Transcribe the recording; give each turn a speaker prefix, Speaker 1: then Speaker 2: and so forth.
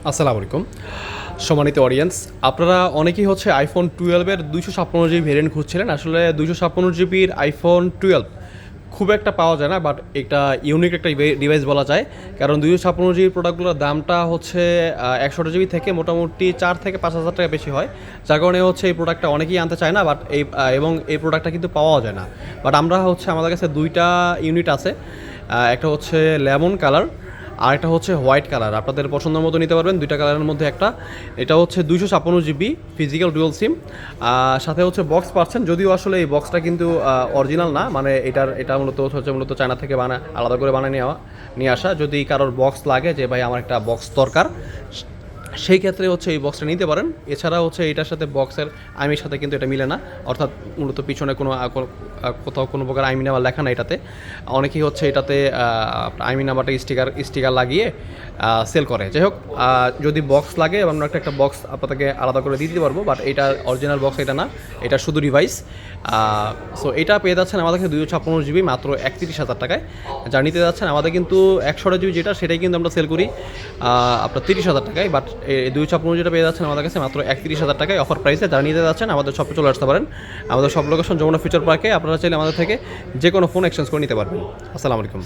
Speaker 1: আসসালামু আলাইকুম সম্মানিত অডিয়েন্স, আপনারা অনেকেই হচ্ছে আইফোন 12-এর 256 জিবি ভেরিয়েন্ট খুঁজছিলেন। আসলে 256 জিবির আইফোন 12 খুব একটা পাওয়া যায় না, বাট এটা ইউনিক একটা ডিভাইস বলা যায়। কারণ 256 জিবি প্রোডাক্টগুলোর দামটা হচ্ছে 128 জিবি থেকে মোটামুটি 4 থেকে 5 হাজার টাকা বেশি হয়, যার কারণে হচ্ছে এই প্রোডাক্টটা অনেকেই আনতে চায় না। বাট এবং এই প্রোডাক্টটা কিন্তু পাওয়া যায় না। বাট আমরা হচ্ছে আমাদের কাছে দুইটা ইউনিট আছে, একটা হচ্ছে লেমন কালার আর একটা হচ্ছে হোয়াইট কালার। আপনাদের পছন্দের মতো নিতে পারবেন, দুইটা কালারের মধ্যে একটা। এটা হচ্ছে 256 জিবি ফিজিক্যাল ডুয়াল সিম, সাথে হচ্ছে বক্স পাচ্ছেন। যদিও আসলে এই বক্সটা কিন্তু অরিজিনাল না, মানে এটা মূলত চায়না থেকে আলাদা করে বানিয়ে নিয়ে আসা। যদি কারোর বক্স লাগে যে ভাই আমার একটা বক্স দরকার, সেই ক্ষেত্রে হচ্ছে এই বক্সটা নিতে পারেন। এছাড়া হচ্ছে এটার সাথে বক্সের আইমির সাথে কিন্তু এটা মিলে না, অর্থাৎ মূলত পিছনে কোথাও কোনো প্রকার আইমি নাম্বার লেখা না এটাতে। অনেকেই হচ্ছে এটাতে আইমি নাম্বারটা স্টিকার লাগিয়ে সেল করে। যাই হোক, যদি বক্স লাগে আমরা একটা বক্স আপনাদেরকে আলাদা করে দিয়ে দিতে পারবো, বাট এটা অরিজিনাল বক্স এটা না, এটা শুধু ডিভাইস। সো এটা পেয়ে যাচ্ছেন আমাদের কাছে 256 জিবি মাত্র 31,000 টাকায়। যা নিতে যাচ্ছেন আমাদের কিন্তু 128 জিবি যেটা, সেটাই কিন্তু আমরা সেল করি আপনার 30,000 টাকায়। বাট এই 256 যেটা পেয়ে যাচ্ছেন আমাদের কাছে মাত্র 31,000 টাকায় অফার প্রাইসে। যারা নিতে যাচ্ছেন আমাদের শপে চলে আসতে পারেন। আমাদের সব লোকেশন যমুনা ফিউচার পার্কে। আপনারা চাইলে আমাদের থেকে যে কোনো ফোন এক্সচেঞ্জ করে নিতে পারবেন। আসসালামু আলাইকুম।